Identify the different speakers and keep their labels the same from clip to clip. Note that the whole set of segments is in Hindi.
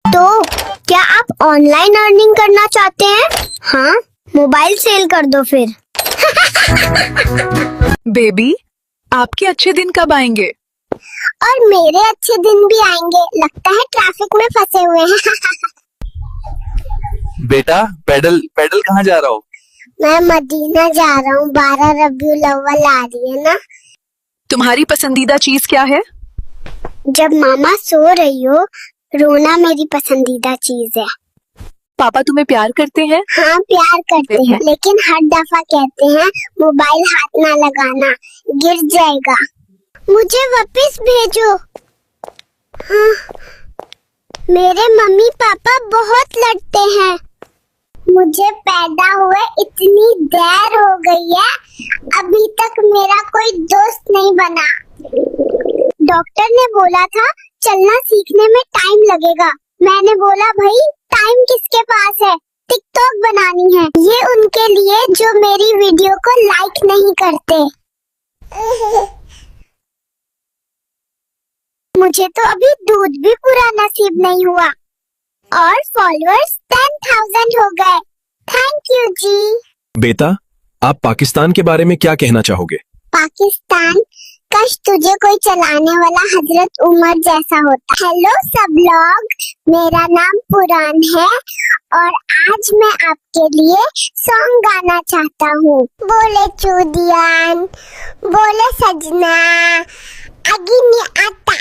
Speaker 1: तो क्या आप ऑनलाइन अर्निंग करना चाहते हैं? हाँ, मोबाइल सेल कर दो फिर।
Speaker 2: बेबी, आपके अच्छे दिन कब आएंगे?
Speaker 1: और मेरे अच्छे दिन भी आएंगे। लगता है ट्रैफिक में फंसे हुए हैं।
Speaker 3: बेटा, पैडल पैडल कहाँ जा रहा हो?
Speaker 1: मैं मदीना जा रहा हूँ। 12 रबीउल अव्वल आ रही है ना।
Speaker 2: तुम्हारी पसंदीदा चीज क्या है?
Speaker 1: जब मामा सो रही हो, रोना मेरी पसंदीदा चीज है।
Speaker 2: पापा तुम्हें प्यार करते हैं?
Speaker 1: हाँ, प्यार करते हैं, लेकिन हर दफा कहते हैं मोबाइल हाथ ना लगाना, गिर जाएगा। मुझे वापस भेजो। हाँ, मेरे मम्मी पापा बहुत लड़ते हैं। मुझे पैदा हुए इतनी देर हो गई है, अभी तक मेरा कोई दोस्त नहीं बना। डॉक्टर ने बोला था चलना सीखने में टाइम लगेगा। मैंने बोला भाई टाइम किसके पास है, टिकटॉक बनानी है। ये उनके लिए जो मेरी वीडियो को लाइक नहीं करते। मुझे तो अभी दूध भी पूरा नसीब नहीं हुआ और फॉलोअर्स 10,000 हो गए। थैंक यू जी।
Speaker 4: बेटा, आप पाकिस्तान के बारे में क्या कहना चाहोगे?
Speaker 1: पाकिस्तान, काश तुझे कोई चलाने वाला हजरत उमर जैसा होता। हेलो सब लोग, मेरा नाम पुरान है और आज मैं आपके लिए सॉन्ग गाना चाहता हूँ। बोले चूदियान, बोले सजना, अगिनी आता।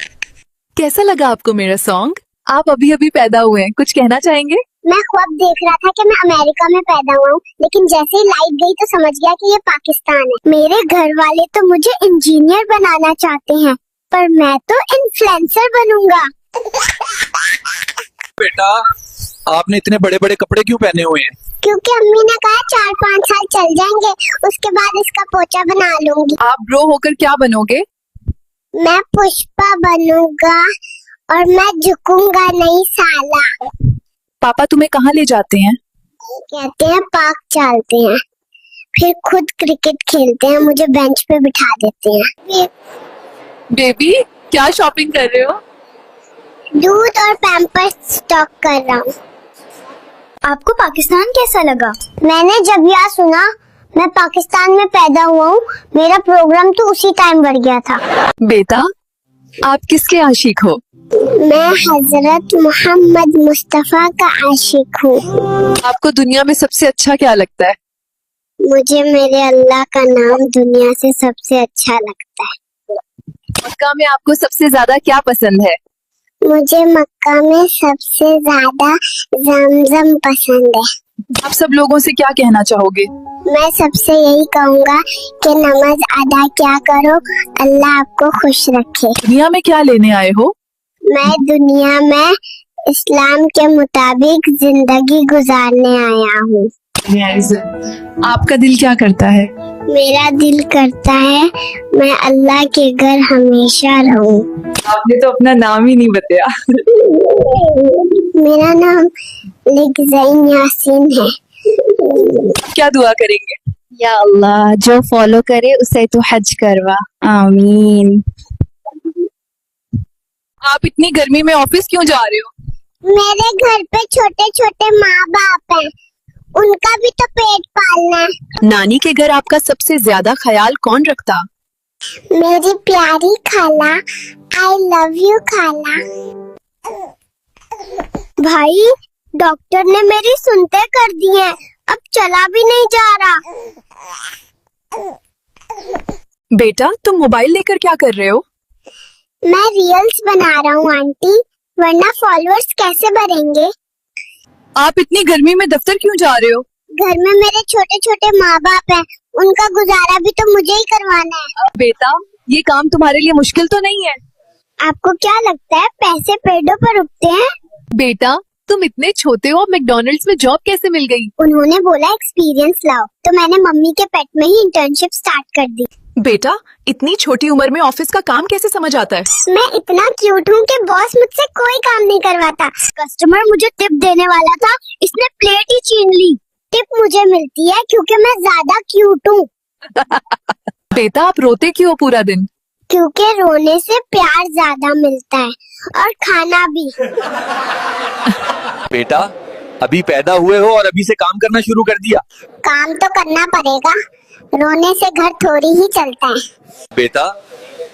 Speaker 2: कैसा लगा आपको मेरा सॉन्ग? आप अभी अभी पैदा हुए हैं, कुछ कहना चाहेंगे?
Speaker 1: मैं ख्वाब देख रहा था कि मैं अमेरिका में पैदा हुआ हूँ, लेकिन जैसे ही लाइट गई तो समझ गया कि ये पाकिस्तान है। मेरे घर वाले तो मुझे इंजीनियर बनाना चाहते हैं, पर मैं तो इन्फ्लुएंसर बनूंगा।
Speaker 3: बेटा, आपने इतने बड़े बड़े कपड़े क्यों पहने हुए हैं?
Speaker 1: क्योंकि अम्मी ने कहा 4-5 साल चल जाएंगे, उसके बाद इसका पोचा बना लूंगी।
Speaker 2: आप ग्रो होकर क्या बनोगे?
Speaker 1: मैं पुष्पा बनूंगा और मैं झुकूंगा नहीं साला।
Speaker 2: पापा तुम्हें कहाँ ले जाते हैं?
Speaker 1: कहते हैं पार्क चलते हैं, फिर खुद क्रिकेट खेलते हैं, मुझे बेंच पे बिठा देते हैं।
Speaker 2: बेबी, क्या शॉपिंग कर रहे हो?
Speaker 1: दूध और पैम्पर्स स्टॉक कर रहा हूँ। आपको पाकिस्तान कैसा लगा? मैंने जब यह सुना मैं पाकिस्तान में पैदा हुआ हूँ, मेरा प्रोग्राम तो उसी टाइम बढ़ गया था।
Speaker 2: बेटा, आप किसके आशिक हो?
Speaker 1: मैं हजरत मोहम्मद मुस्तफा का आशिक हूँ।
Speaker 2: आपको दुनिया में सबसे अच्छा क्या लगता है?
Speaker 1: मुझे मेरे अल्लाह का नाम दुनिया से सबसे अच्छा लगता है।
Speaker 2: मक्का में आपको सबसे ज्यादा क्या पसंद है?
Speaker 1: मुझे मक्का में सबसे ज्यादा जमजम पसंद है।
Speaker 2: आप सब लोगों से क्या कहना चाहोगे?
Speaker 1: मैं सबसे यही कहूँगा कि नमाज अदा क्या करो, अल्लाह आपको खुश रखे।
Speaker 2: दुनिया में क्या लेने आए हो?
Speaker 1: मैं दुनिया में इस्लाम के मुताबिक जिंदगी गुजारने आया हूँ।
Speaker 2: आपका दिल क्या करता है?
Speaker 1: मेरा दिल करता है मैं अल्लाह के घर हमेशा रहूं।
Speaker 2: आपने तो अपना नाम ही नहीं बताया।
Speaker 1: मेरा नाम लिगज़ैन यासीन है।
Speaker 2: क्या दुआ करेंगे?
Speaker 5: या अल्लाह, जो फॉलो करे उसे तो हज करवा, आमीन।
Speaker 2: आप इतनी गर्मी में ऑफिस क्यों जा रहे हो?
Speaker 1: मेरे घर पे छोटे छोटे माँ बाप हैं, उनका भी तो पेट पालना है।
Speaker 2: नानी के घर आपका सबसे ज्यादा ख्याल कौन रखता?
Speaker 1: मेरी प्यारी खाला, आई लव यू खाला। भाई, डॉक्टर ने मेरी सुनते कर दी है, अब चला भी नहीं जा रहा।
Speaker 2: बेटा, तुम मोबाइल लेकर क्या कर रहे हो?
Speaker 1: मैं रील्स बना रहा हूँ आंटी, वरना फॉलोअर्स कैसे बढ़ेंगे।
Speaker 2: आप इतनी गर्मी में दफ्तर क्यों जा रहे हो?
Speaker 1: घर में मेरे छोटे छोटे माँ बाप हैं, उनका गुजारा भी तो मुझे ही करवाना है।
Speaker 2: बेटा, ये काम तुम्हारे लिए मुश्किल तो नहीं है?
Speaker 1: आपको क्या लगता है पैसे पेड़ों पर उगते हैं?
Speaker 2: बेटा, तुम इतने छोटे हो, मैकडॉनल्ड्स में जॉब कैसे मिल गई?
Speaker 1: उन्होंने बोला एक्सपीरियंस लाओ, तो मैंने मम्मी के पेट में ही इंटर्नशिप स्टार्ट कर दी।
Speaker 2: बेटा, इतनी छोटी उम्र में ऑफिस का काम कैसे समझ आता है?
Speaker 1: मैं इतना क्यूट हूँ कि बॉस मुझसे कोई काम नहीं करवाता। कस्टमर मुझे टिप देने वाला था, इसने प्लेट ही छीन ली। टिप मुझे मिलती है क्योंकि मैं ज्यादा क्यूट हूँ।
Speaker 2: बेटा, आप रोते क्यों पूरा दिन?
Speaker 1: क्योंकि रोने से प्यार ज्यादा मिलता है और खाना भी।
Speaker 3: बेटा अभी पैदा हुए हो और अभी से काम करना शुरू कर दिया।
Speaker 1: काम तो करना पड़ेगा, रोने से घर थोड़ी ही चलता है।
Speaker 3: बेटा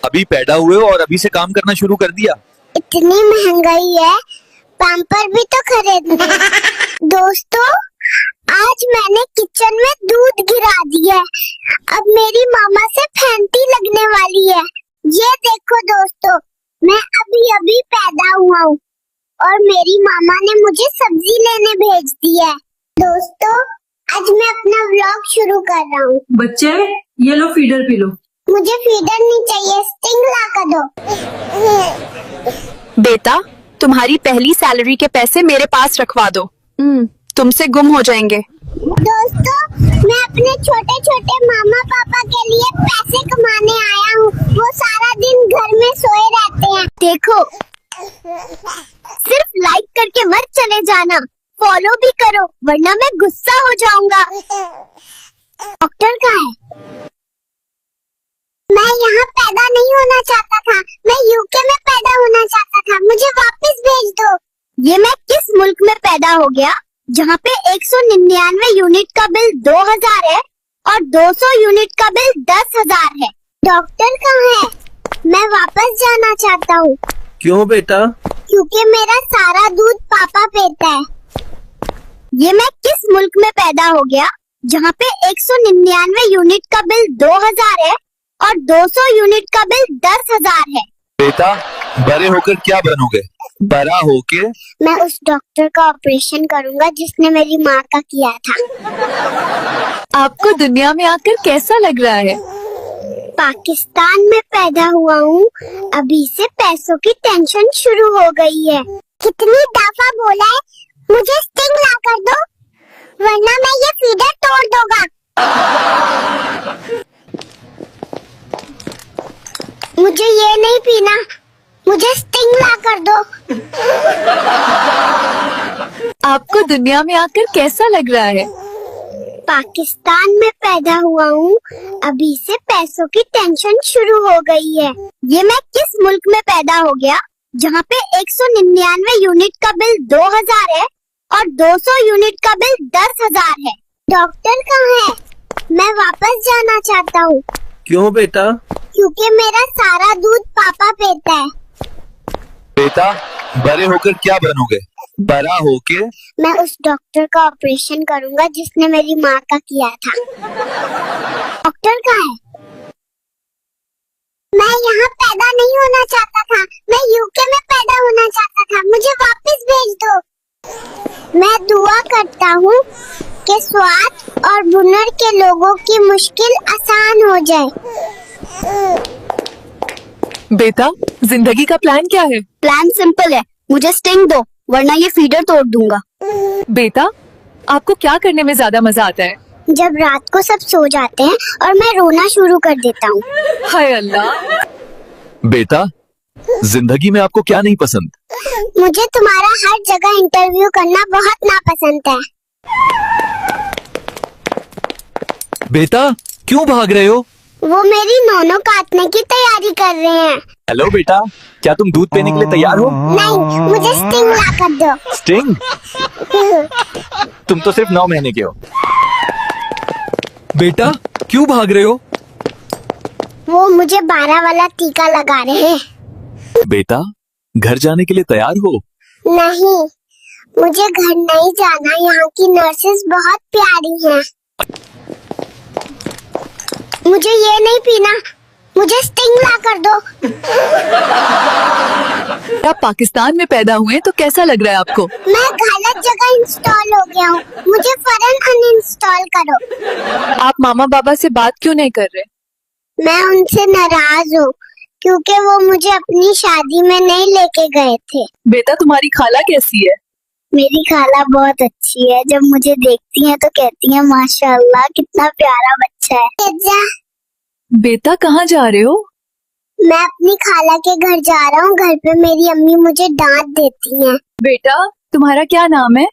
Speaker 3: अभी पैदा हुए हो और अभी से काम करना शुरू कर दिया।
Speaker 1: इतनी महंगाई है, पैम्पर भी तो खरीदना है। दोस्तों, आज मैंने किचन में दूध गिरा दिया है। अब मेरी मामा से फैंटी लगने वाली है। ये देखो दोस्तों, मैं अभी अभी पैदा हुआ हूँ और मेरी मामा ने मुझे सब्जी लेने भेज दिया है। दोस्तों, आज मैं अपना व्लॉग शुरू कर रहा हूँ।
Speaker 6: बच्चे ये लो फीडर पी लो।
Speaker 1: मुझे फीडर नहीं चाहिए, स्टिंग ला कर दो।
Speaker 5: बेटा तुम्हारी पहली सैलरी के पैसे मेरे पास रखवा दो, तुमसे गुम हो जाएंगे।
Speaker 1: दोस्तों, मैं अपने छोटे छोटे मामा पापा के लिए पैसे कमाने आया हूँ। वो सारा दिन घर में सोए रहते हैं। देखो, सिर्फ लाइक करके मत चले जाना, फॉलो भी करो वरना मैं गुस्सा हो जाऊंगा। डॉक्टर कहाँ है? मैं यहाँ पैदा नहीं होना चाहता था, मैं यूके में पैदा होना चाहता था। मुझे वापस भेज दो। ये मैं किस मुल्क में पैदा हो गया जहाँ पे 199 यूनिट का बिल 2000 है और 200 यूनिट का बिल 10,000 है। डॉक्टर कहाँ है? मैं वापस जाना चाहता हूँ।
Speaker 4: क्यों बेटा?
Speaker 1: क्योंकि मेरा सारा दूध पापा पीता है। ये मैं किस मुल्क में पैदा हो गया जहाँ पे 199 यूनिट का बिल 2000 है और 200 यूनिट का बिल 10,000 है।
Speaker 3: बेटा बड़े होकर क्या बनोगे? बड़ा होके
Speaker 1: मैं उस डॉक्टर का ऑपरेशन करूंगा जिसने मेरी माँ का किया था।
Speaker 2: आपको दुनिया में आकर कैसा लग रहा है?
Speaker 1: पाकिस्तान में पैदा हुआ हूँ, अभी से पैसों की टेंशन शुरू हो गई है। कितनी दफा बोला है मुझे स्टिंग ला कर दो वरना मैं ये फीडर तोड़ दूंगा। मुझे ये नहीं पीना, मुझे स्टिंग ला कर दो।
Speaker 2: आपको दुनिया में आकर कैसा लग रहा है?
Speaker 1: पाकिस्तान में पैदा हुआ हूँ, अभी से पैसों की टेंशन शुरू हो गई है। ये मैं किस मुल्क में पैदा हो गया जहाँ पे 199 यूनिट का बिल 2000 है और 200 यूनिट का बिल 10,000 है। डॉक्टर कहाँ है? मैं वापस जाना चाहता हूँ।
Speaker 4: क्यों बेटा?
Speaker 1: क्योंकि मेरा सारा दूध पापा पीता है।
Speaker 3: बेटा बड़े होकर क्या बनोगे? बड़ा होके
Speaker 1: मैं उस डॉक्टर का ऑपरेशन करूंगा जिसने मेरी माँ का किया था। डॉक्टर कहाँ है? मैं यहाँ पैदा नहीं होना चाहता था, मैं यूके में पैदा होना चाहता था। मुझे वापस भेज दो। मैं दुआ करता हूँ कि स्वात और बुनर के लोगों की मुश्किल आसान हो जाए।
Speaker 2: बेटा जिंदगी का प्लान क्या है?
Speaker 1: प्लान सिंपल है, मुझे स्टिंग दो वरना ये फीडर तोड़ दूंगा।
Speaker 2: बेटा आपको क्या करने में ज्यादा मजा आता है?
Speaker 1: जब रात को सब सो जाते हैं और मैं रोना शुरू कर देता हूँ।
Speaker 2: हाय अल्लाह।
Speaker 3: बेटा जिंदगी में आपको क्या नहीं पसंद?
Speaker 1: मुझे तुम्हारा हर जगह इंटरव्यू करना बहुत नापसंद है।
Speaker 3: बेटा क्यों भाग रहे हो?
Speaker 1: वो मेरी नोनो काटने की तैयारी कर रहे हैं।
Speaker 3: हेलो बेटा, क्या तुम दूध पीने के लिए तैयार हो?
Speaker 1: नहीं, मुझे स्टिंग ला कर दो।
Speaker 3: स्टिंग? तुम तो सिर्फ 9 महीने के हो। बेटा क्यों भाग रहे हो?
Speaker 1: वो मुझे 12 वाला टीका लगा रहे हैं।
Speaker 3: बेटा घर जाने के लिए तैयार हो?
Speaker 1: नहीं, मुझे घर नहीं जाना, यहाँ की नर्सेस बहुत प्यारी हैं। मुझे ये नहीं पीना, मुझे स्टिंग ला कर दो।
Speaker 2: आप पाकिस्तान में पैदा हुए तो कैसा लग रहा है आपको?
Speaker 1: मैं गलत जगह इंस्टॉल हो गया हूँ, मुझे फौरन अनइंस्टॉल करो।
Speaker 2: आप मामा बाबा से बात क्यों नहीं कर रहे?
Speaker 1: मैं उनसे नाराज हूँ क्योंकि वो मुझे अपनी शादी में नहीं लेके गए थे।
Speaker 2: बेटा तुम्हारी खाला कैसी है?
Speaker 1: मेरी खाला बहुत अच्छी है, जब मुझे देखती है तो कहती है माशाल्लाह कितना प्यारा बच्चा है। जा।
Speaker 2: बेटा कहाँ जा रहे हो?
Speaker 1: मैं अपनी खाला के घर जा रहा हूँ, घर पे मेरी अम्मी मुझे डांट देती हैं।
Speaker 2: बेटा तुम्हारा क्या नाम है?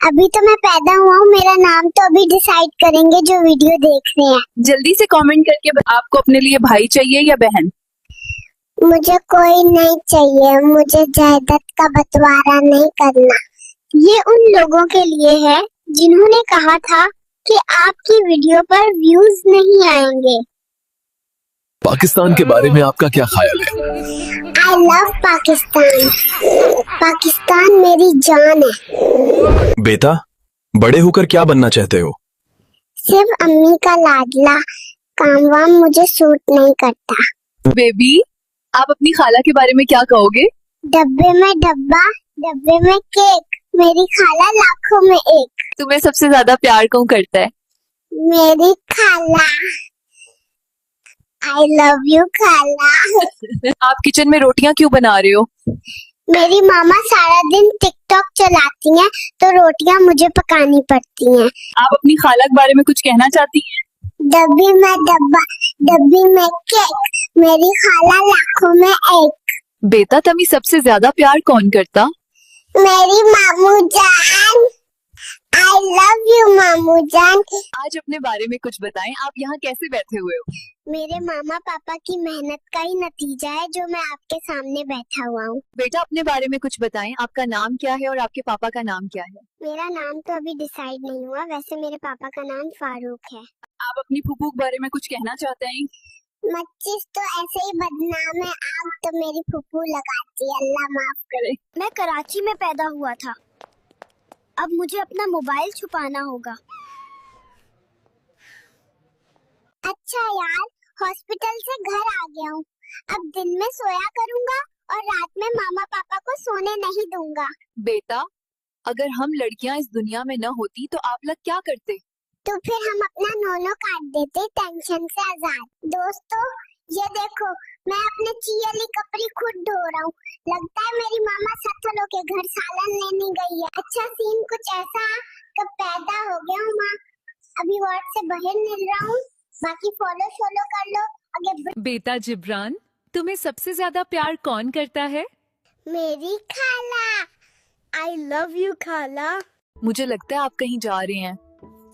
Speaker 1: अभी तो मैं पैदा हुआ हूँ, मेरा नाम तो अभी डिसाइड करेंगे जो वीडियो देख रहे हैं।
Speaker 2: जल्दी से कमेंट करके आपको अपने लिए भाई चाहिए या बहन?
Speaker 1: मुझे कोई नहीं चाहिए, मुझे जायदाद का बंटवारा नहीं करना। ये उन लोगों के लिए है जिन्होंने कहा था कि आपकी वीडियो पर व्यूज नहीं आएंगे।
Speaker 4: पाकिस्तान के बारे में आपका क्या ख्याल है?
Speaker 1: I love Pakistan. पाकिस्तान मेरी जान है।
Speaker 4: बेटा, बड़े होकर क्या बनना चाहते हो?
Speaker 1: सिर्फ अम्मी का लाडला, काम वाम मुझे सूट नहीं करता।
Speaker 2: बेबी, आप अपनी खाला के बारे में क्या कहोगे?
Speaker 1: डब्बे में डब्बा, डब्बे में केक, मेरी खाला लाखों में एक।
Speaker 2: तुम्हें सबसे ज्यादा प्यार कौन करता है?
Speaker 1: मेरी खाला। आई लव यू खाला।
Speaker 2: आप किचन में रोटियां क्यों बना रहे हो?
Speaker 1: मेरी मामा सारा दिन टिकटॉक चलाती हैं, तो रोटियां मुझे पकानी पड़ती हैं।
Speaker 2: आप अपनी खाला के बारे में कुछ कहना चाहती हैं?
Speaker 1: डब्बी में डब्बा, डब्बी में केक, मेरी खाला लाखों में एक।
Speaker 2: बेटा, तुम्हें सबसे ज्यादा प्यार कौन करता?
Speaker 1: मेरी मामू जान। आई लव यू मामू जान।
Speaker 2: आज अपने बारे में कुछ बताएं। आप यहाँ कैसे बैठे हुए हो?
Speaker 1: मेरे मामा पापा की मेहनत का ही नतीजा है जो मैं आपके सामने बैठा हुआ हूँ।
Speaker 2: बेटा, अपने बारे में कुछ बताएं। आपका नाम क्या है और आपके पापा का नाम क्या है?
Speaker 1: मेरा नाम तो अभी डिसाइड नहीं हुआ, वैसे मेरे पापा का नाम फारूक है।
Speaker 2: आप अपनी फूफू के बारे में कुछ कहना चाहते हैं?
Speaker 1: मच्चिस तो ऐसे ही बदनाम है, आग तो मेरी फूफू लगाती है, अल्लाह माफ करे। मैं कराची में पैदा हुआ था, अब मुझे अपना मोबाइल छुपाना होगा। अच्छा यार, हॉस्पिटल से घर आ गया हूँ, अब दिन में सोया करूँगा और रात में मामा पापा को सोने नहीं दूंगा।
Speaker 2: बेटा, अगर हम लड़कियां इस दुनिया में न होती तो आप लोग क्या करते?
Speaker 1: तो फिर हम अपना नोनो काट देते, टेंशन से आजाद। दोस्तों, ये देखो, मैं अपने चीयली कपड़ी खुद धो रहा हूँ। लगता है मेरी मामा सत्थलों के घर सालन लेने गई है। अच्छा सीन कुछ ऐसा कब पैदा हो गया हूँ माँ, अभी वार्ड से बाहर निकल रहा हूँ। बाकी फॉलो शॉलो कर लो आगे।
Speaker 2: बेटा जिब्रान, तुम्हें सबसे ज्यादा प्यार कौन करता है?
Speaker 1: मेरी खाला। आई लव यू खाला।
Speaker 2: मुझे लगता है आप कहीं जा रहे हैं।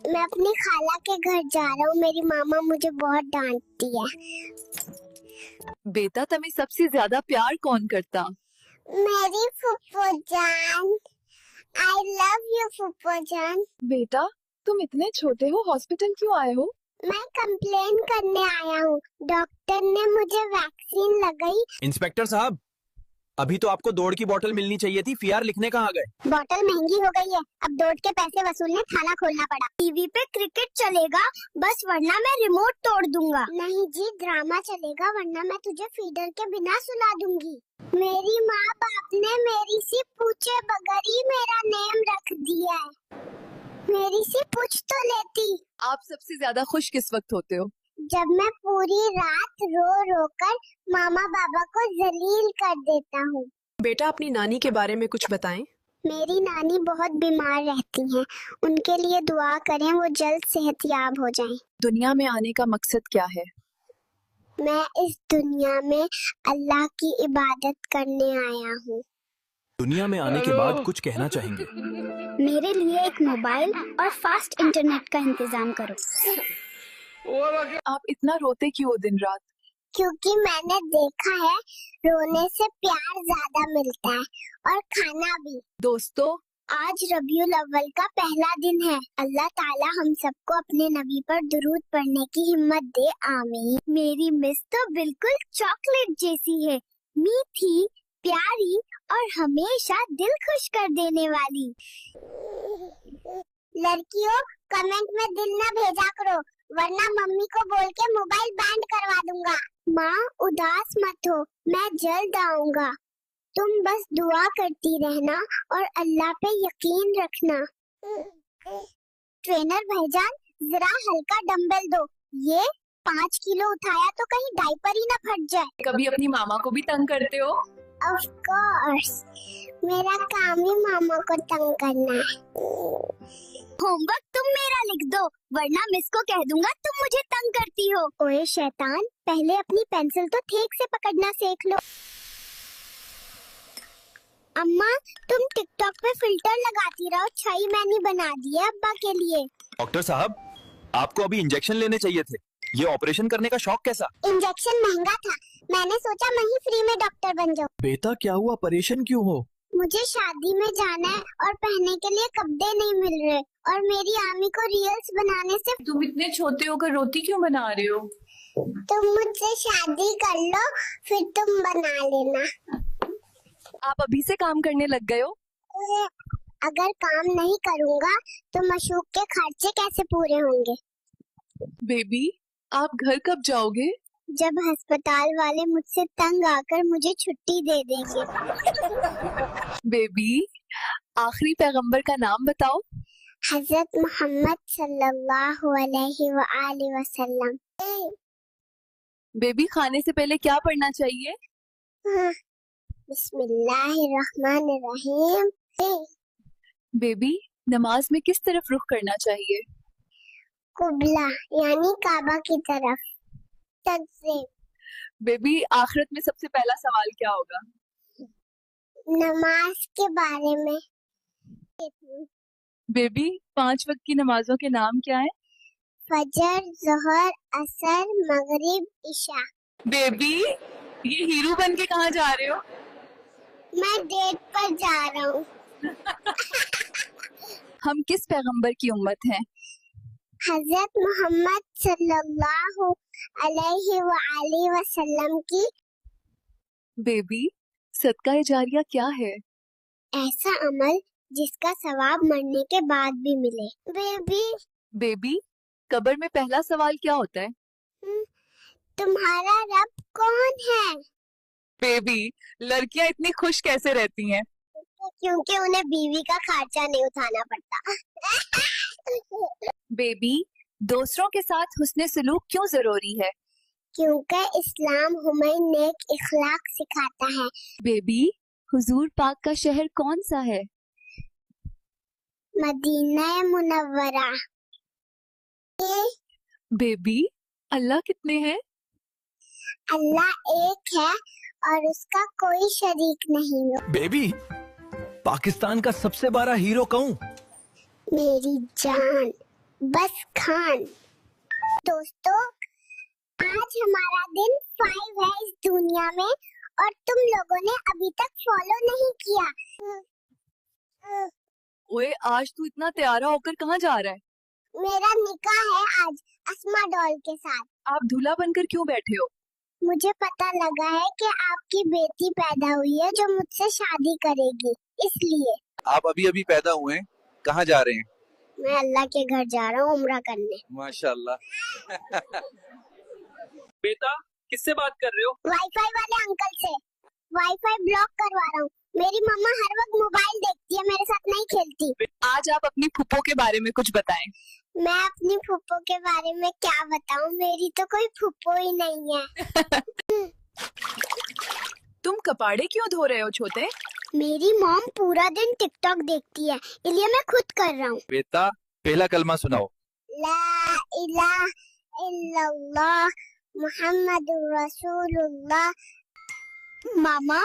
Speaker 1: मैं अपनी खाला के घर जा रहा हूँ, मेरी मामा मुझे बहुत डांटती है।
Speaker 2: बेटा, तुम्हें सबसे ज्यादा प्यार कौन करता?
Speaker 1: मेरी फुफ्फो जान। आई लव यू फुफ्फो जान।
Speaker 2: बेटा, तुम इतने छोटे हो, हॉस्पिटल क्यों आए हो?
Speaker 1: मैं कंप्लेन करने आया हूँ, डॉक्टर ने मुझे वैक्सीन लगाई।
Speaker 4: इंस्पेक्टर साहब, अभी तो आपको दौड़ की बोतल मिलनी चाहिए थी, फीआर लिखने कहाँ गए?
Speaker 1: बोतल महंगी हो गई है, अब दौड़ के पैसे वसूलने थाना खोलना पड़ा। टीवी पे क्रिकेट चलेगा बस, वरना मैं रिमोट तोड़ दूंगा। नहीं जी, ड्रामा चलेगा, वरना मैं तुझे फीडर के बिना सुला दूंगी। मेरी माँ बाप ने मेरी सी पूछे बगैर ही मेरा नेम रख दिया है। मेरी सी पूछ तो लेती।
Speaker 2: आप सबसे ज्यादा खुश किस वक्त होते हो?
Speaker 1: जब मैं पूरी रात रो रो कर मामा बाबा को जलील कर देता हूँ।
Speaker 5: बेटा, अपनी नानी के बारे में कुछ बताएं।
Speaker 1: मेरी नानी बहुत बीमार रहती हैं, उनके लिए दुआ करें वो जल्द सेहतयाब हो जाएं।
Speaker 2: दुनिया में आने का मकसद क्या है?
Speaker 1: मैं इस दुनिया में अल्लाह की इबादत करने आया हूँ।
Speaker 4: दुनिया में आने के बाद कुछ कहना चाहेंगे?
Speaker 1: मेरे लिए एक मोबाइल और फास्ट इंटरनेट का इंतजाम करो।
Speaker 2: आप इतना रोते क्यों हो दिन रात?
Speaker 1: क्योंकि मैंने देखा है रोने से प्यार ज्यादा मिलता है और खाना भी।
Speaker 2: दोस्तों,
Speaker 1: आज रबियुल अव्वल का पहला दिन है। अल्लाह ताला हम सबको अपने नबी पर दुरूद पढ़ने की हिम्मत दे, आमीन। मेरी मिस तो बिल्कुल चॉकलेट जैसी है, मीठी, प्यारी और हमेशा दिल खुश कर देने वाली। लड़कियों, कमेंट में दिल न भेजा करो, वरना मम्मी को बोल के मोबाइल बैंड करवा दूंगा। माँ, उदास मत हो, मैं जल्द आऊंगा। तुम बस दुआ करती रहना और अल्लाह पे यकीन रखना। ट्रेनर भाईजान, जरा हल्का डंबल दो, ये 5 किलो उठाया तो कहीं डायपर ही ना फट जाए।
Speaker 2: कभी अपनी मामा को भी तंग करते हो?
Speaker 1: ऑफ कोर्स, मेरा काम ही मामा को तंग करना है। होमवर्क तुम मेरा लिख दो, वरना मिस को कह दूंगा तुम मुझे तंग करती हो। ओए शैतान, पहले अपनी पेंसिल तो ठीक से पकड़ना सीख लो। अम्मा, तुम टिकटॉक पे फिल्टर लगाती रहो, छई मैंने बना दी है अब्बा के लिए।
Speaker 3: डॉक्टर साहब, आपको अभी इंजेक्शन लेने चाहिए थे, ये ऑपरेशन करने का शौक कैसा?
Speaker 1: इंजेक्शन महंगा था, मैंने सोचा मैं ही फ्री में डॉक्टर बन जाऊं।
Speaker 4: बेटा क्या हुआ, परेशान क्यों हो?
Speaker 1: मुझे शादी में जाना है और पहनने के लिए कपड़े नहीं मिल रहे और मेरी आमी को रील्स बनाने से।
Speaker 6: तुम इतने छोटे होकर रोटी क्यों बना रहे हो?
Speaker 1: तुम मुझसे शादी कर लो फिर तुम बना लेना।
Speaker 2: आप अभी से काम करने लग गए हो?
Speaker 1: अगर काम नहीं करूँगा तो मशूक के खर्चे कैसे पूरे होंगे?
Speaker 2: बेबी, आप घर कब जाओगे?
Speaker 1: जब अस्पताल वाले मुझसे तंग आकर मुझे छुट्टी दे देंगे।
Speaker 2: बेबी, आखिरी पैगंबर का नाम बताओ।
Speaker 1: हजरत मोहम्मद सल्लल्लाहु अलैहि वसल्लम।
Speaker 2: बेबी, खाने से पहले क्या पढ़ना चाहिए?
Speaker 1: बिस्मिल्लाहिर्रहमानिर्रहीम।
Speaker 2: बेबी, नमाज में किस तरफ रुख करना चाहिए?
Speaker 1: कुबला यानी काबा की तरफ। सबसे
Speaker 2: बेबी, आखिरत में सबसे पहला सवाल क्या होगा?
Speaker 1: नमाज के बारे में।
Speaker 2: बेबी, 5 वक्त की नमाजों के नाम क्या है?
Speaker 1: फजर, जोहर, असर, मगरिब, इशा।
Speaker 2: बेबी, ये हीरो बन के कहाँ जा रहे हो?
Speaker 1: मैं डेट पर जा रहा हूँ।
Speaker 2: हम किस पैगंबर की उम्मत हैं?
Speaker 1: हजरत मोहम्मद सल्लल्लाहु अलैहि वसल्लम की।
Speaker 2: बेबी, सदका जारिया क्या है?
Speaker 1: ऐसा अमल जिसका सवाब मरने के बाद भी मिले।
Speaker 2: बेबी, कब्र में पहला सवाल क्या होता है?
Speaker 1: तुम्हारा रब कौन है?
Speaker 2: बेबी, लड़कियां इतनी खुश कैसे रहती हैं?
Speaker 1: क्योंकि उन्हें बीवी का खर्चा नहीं उठाना पड़ता।
Speaker 2: बेबी, दूसरों के साथ हुस्ने सलूक क्यों जरूरी है?
Speaker 1: क्योंकि इस्लाम हमें नेक इखलाक सिखाता है।
Speaker 2: बेबी, हुजूर पाक का शहर कौन सा है?
Speaker 1: Medina Munawwara.
Speaker 2: बेबी, अल्लाह कितने हैं?
Speaker 1: अल्लाह एक है और उसका कोई शरीक नहीं है।
Speaker 4: बेबी, पाकिस्तान का सबसे बड़ा हीरो कौन?
Speaker 1: मेरी जान बस खान। दोस्तों, आज हमारा दिन 5 है इस दुनिया में और तुम लोगों ने अभी तक फॉलो नहीं किया।
Speaker 2: ओए, आज तू इतना तैयारा होकर कहाँ जा रहा है?
Speaker 1: मेरा निकाह है आज अस्मा डॉल के साथ।
Speaker 2: आप दूल्हा बनकर क्यों बैठे हो?
Speaker 1: मुझे पता लगा है कि आपकी बेटी पैदा हुई है जो मुझसे शादी करेगी, इसलिए।
Speaker 3: आप अभी अभी पैदा हुए हैं, कहाँ जा रहे हैं?
Speaker 1: मैं अल्लाह के घर जा रहा हूँ उम्रा करने।
Speaker 3: माशाल्लाह।
Speaker 4: बेटा, किससे बात कर रहे हो?
Speaker 1: वाईफाई वाले अंकल से। वाईफाई ब्लॉक करवा रहा हूँ। मेरी मम्मा हर वक्त मोबाइल देखती है, मेरे साथ नहीं खेलती।
Speaker 2: आज आप अपनी फूफो के बारे में कुछ बताएं।
Speaker 1: मैं अपनी फूफो के बारे में क्या बताऊं? मेरी तो कोई फूफो ही नहीं है।
Speaker 2: तुम कपाड़े क्यों धो रहे हो छोटे?
Speaker 1: मेरी मॉम पूरा दिन टिकटॉक देखती है, इसलिए मैं खुद कर रहा हूँ।
Speaker 3: बेटा, पहला कलमा सुनाओ।
Speaker 1: ला इलाहा इल्लल्लाह मुहम्मदुर रसूलुल्लाह। मामा,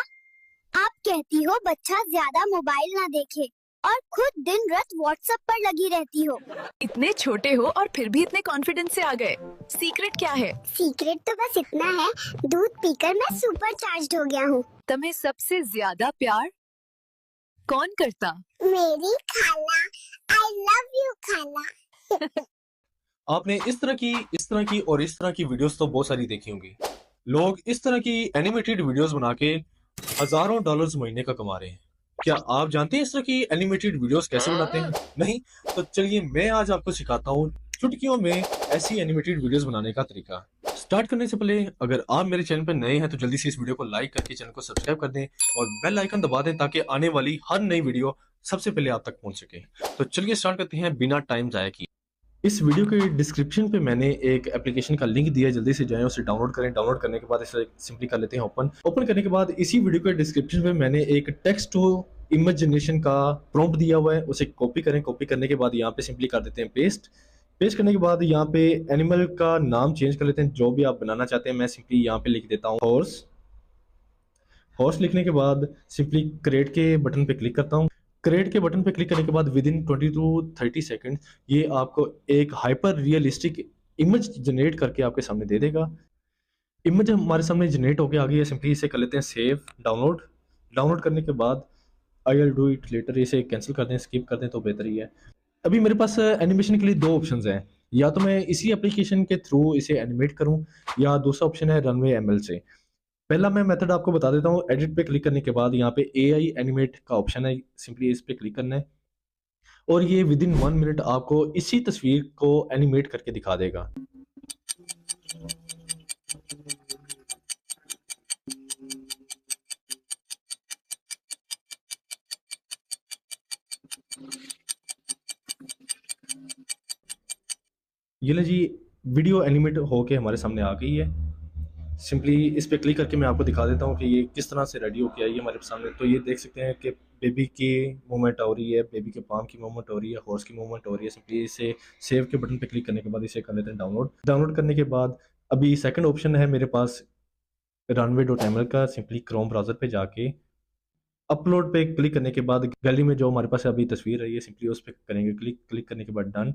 Speaker 1: आप कहती हो बच्चा ज्यादा मोबाइल ना देखे और खुद दिन रात व्हाट्सएप पर लगी रहती हो।
Speaker 2: इतने छोटे हो और फिर भी इतने कॉन्फिडेंस से आ गए। सीक्रेट क्या है?
Speaker 1: सीक्रेट तो बस इतना है, दूध पीकर मैं सुपर चार्ज्ड हो गया हूँ।
Speaker 2: तुम्हें सबसे ज्यादा प्यार कौन करता?
Speaker 1: मेरी खाला। आई लव यू खाला।
Speaker 7: आपने इस तरह की और इस तरह की वीडियोस तो बहुत सारी देखी होंगी। लोग इस तरह की एनिमेटेड वीडियोस बना के हजारों डॉलर्स महीने का कमा रहे हैं। क्या आप जानते हैं इस तरह की एनिमेटेड वीडियोस कैसे बनाते हैं? नहीं? तो चलिए मैं आज आपको सिखाता हूँ चुटकियों में ऐसी एनिमेटेड वीडियोस बनाने का तरीका। स्टार्ट करने से पहले अगर आप मेरे चैनल पर नए हैं तो जल्दी से इस वीडियो को लाइक करके चैनल को सब्सक्राइब कर दें और बेल आइकन दबा दें ताकि आने वाली हर नई वीडियो सबसे पहले आप तक पहुंच सके। तो चलिए स्टार्ट करते हैं बिना टाइम जाया किए। इस वीडियो के डिस्क्रिप्शन पे मैंने एक एप्लीकेशन का लिंक दिया है, जल्दी से जाएं उसे डाउनलोड करें। डाउनलोड करने के बाद इसे सिंपली कर लेते हैं ओपन करने के बाद इसी वीडियो के डिस्क्रिप्शन पे मैंने एक टेक्स्ट टू इमेज जनरेशन का प्रॉम्प्ट दिया हुआ है, उसे कॉपी करें। कॉपी करने के बाद यहाँ पे सिंपली कर देते हैं पेस्ट करने के बाद यहाँ पे एनिमल का नाम चेंज कर लेते हैं, जो भी आप बनाना चाहते हैं। मैं सिंपली यहाँ पे लिख देता हूँ हॉर्स। लिखने के बाद सिंपली क्रिएट के बटन पे क्लिक करता हूँ। क्रिएट के बटन पे क्लिक करने के बाद विद इन 20 to 30 सेकेंड ये आपको एक हाइपर रियलिस्टिक इमेज जनरेट करके आपके सामने दे देगा। इमेज हमारे सामने जनरेट होके आ गई है, सिंपली इसे कर लेते हैं सेव। डाउनलोड करने के बाद I will do it later, इसे कैंसिल कर दें, स्किप कर दें तो बेहतर ही है। अभी मेरे पास एनिमेशन के लिए दो ऑप्शंस हैं, या तो मैं इसी एप्लीकेशन के थ्रू इसे एनिमेट करूं, या दूसरा ऑप्शन है रनवे एमएल से। पहला मैं मेथड आपको बता देता हूं। एडिट पे क्लिक करने के बाद यहाँ पे एआई एनिमेट का ऑप्शन है, सिंपली इस पे क्लिक करना है और ये विद इन 1 मिनट आपको इसी तस्वीर को एनिमेट करके दिखा देगा। ये ले जी, वीडियो एनिमेट होके हमारे सामने आ गई है। सिंपली इस पे क्लिक करके मैं आपको दिखा देता हूँ कि ये किस तरह से रेडी होके आई है हमारे सामने। तो ये देख सकते हैं कि बेबी की मूवमेंट हो रही है, बेबी के पाम की मूवमेंट हो रही है, हॉर्स की मूवमेंट हो रही है। सिंपली इसे सेव के बटन पे क्लिक करने के बाद इसे कर लेते हैं डाउनलोड। डाउनलोड करने के बाद अभी सेकंड ऑप्शन है मेरे पास runway.ml का। सिंपली क्रोम ब्राउज़र पे जाके अपलोड पे क्लिक करने के बाद गैलरी में जो हमारे पास अभी तस्वीर है, ये सिंपली उस पर करेंगे क्लिक। क्लिक करने के बाद डन,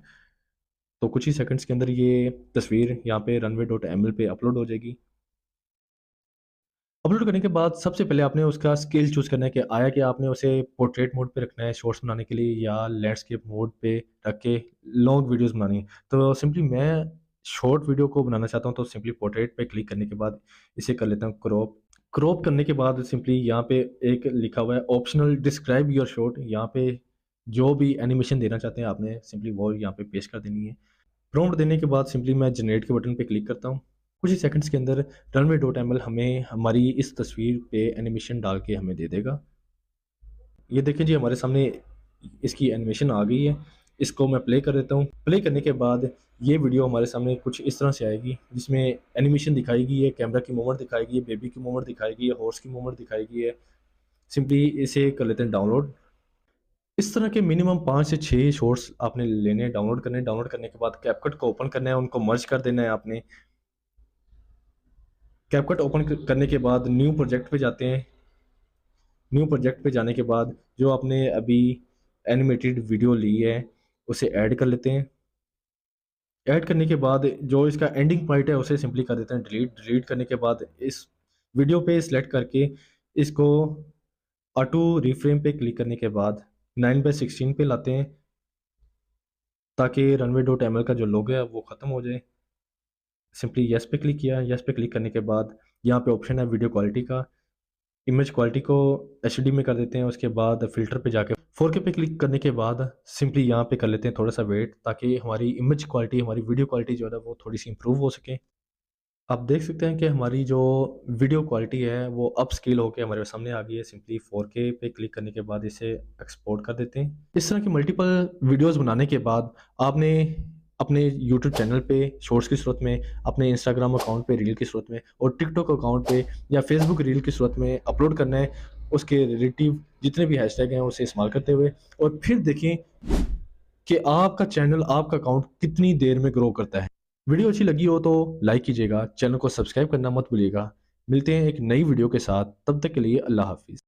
Speaker 7: तो कुछ ही सेकंड्स के अंदर ये तस्वीर यहाँ पे runway.ml पे अपलोड हो जाएगी। अपलोड करने के बाद सबसे पहले आपने उसका स्केल चूज़ करना है कि आया कि आपने उसे पोर्ट्रेट मोड पे रखना है शॉर्ट्स बनाने के लिए, या लैंडस्केप मोड पे रख के लॉन्ग वीडियोस बनानी है। तो सिंपली मैं शॉर्ट वीडियो को बनाना चाहता हूँ, तो सिंपली पोर्ट्रेट पे क्लिक करने के बाद इसे कर लेता हूँ क्रॉप। क्रॉप करने के बाद सिंपली यहाँ पे एक लिखा हुआ है ऑप्शनल डिस्क्राइब योर शॉट। यहाँ पे जो भी एनिमेशन देना चाहते हैं आपने सिंपली वो यहाँ पे पेश कर देनी है। प्रॉम्प्ट देने के बाद सिंपली मैं जनरेट के बटन पे क्लिक करता हूँ। कुछ ही सेकंड्स के अंदर runway.ml हमें हमारी इस तस्वीर पे एनिमेशन डाल के हमें दे देगा। ये देखें जी, हमारे सामने इसकी एनिमेशन आ गई है। इसको मैं प्ले कर देता हूँ। प्ले करने के बाद ये वीडियो हमारे सामने कुछ इस तरह से आएगी, जिसमें एनिमेशन दिखाई गई है, कैमरा की मूवमेंट दिखाई गई है, बेबी की मूवमेंट दिखाई गई है, हॉर्स की मूवमेंट दिखाई गई है। सिंपली इसे कर लेते हैं डाउनलोड। इस तरह के मिनिमम 5 से 6 शॉर्ट्स आपने लेने, डाउनलोड करने। डाउनलोड करने के बाद कैपकट को ओपन करना है, उनको मर्ज कर देना है आपने। कैपकट ओपन करने के बाद न्यू प्रोजेक्ट पे जाते हैं। न्यू प्रोजेक्ट पे जाने के बाद जो आपने अभी एनिमेटेड वीडियो ली है उसे ऐड कर लेते हैं। ऐड करने के बाद जो इसका एंडिंग पॉइंट है उसे सिंपली कर देते हैं डिलीट। डिलीट करने के बाद इस वीडियो पे सिलेक्ट करके इसको ऑटो रिफ्रेम पे क्लिक करने के बाद 9:16 पे लाते हैं, ताकि runway.ml का जो लोगो है वो ख़त्म हो जाए। सिंपली यस पे क्लिक किया। यस पे क्लिक करने के बाद यहाँ पे ऑप्शन है वीडियो क्वालिटी का। इमेज क्वालिटी को HD में कर देते हैं। उसके बाद फिल्टर पे जाके 4K पे क्लिक करने के बाद सिंपली यहाँ पे कर लेते हैं थोड़ा सा वेट, ताकि हमारी इमेज क्वालिटी, हमारी वीडियो क्वालिटी जो है वो थोड़ी सी इंप्रूव हो सके। आप देख सकते हैं कि हमारी जो वीडियो क्वालिटी है वो अप स्केल होकर हमारे सामने आ गई है। सिंपली 4K पे क्लिक करने के बाद इसे एक्सपोर्ट कर देते हैं। इस तरह की मल्टीपल वीडियोस बनाने के बाद आपने अपने YouTube चैनल पे शॉर्ट्स की सूरत में, अपने Instagram अकाउंट पे रील की सूरत में, और TikTok अकाउंट पे या Facebook रील की सूरत में अपलोड करना है। उसके रिलेटिव जितने भी हैशटैग हैं उसे इस्तेमाल करते हुए, और फिर देखें कि आपका चैनल, आपका अकाउंट कितनी देर में ग्रो करता है। वीडियो अच्छी लगी हो तो लाइक कीजिएगा, चैनल को सब्सक्राइब करना मत भूलिएगा। मिलते हैं एक नई वीडियो के साथ, तब तक के लिए अल्लाह हाफिज़।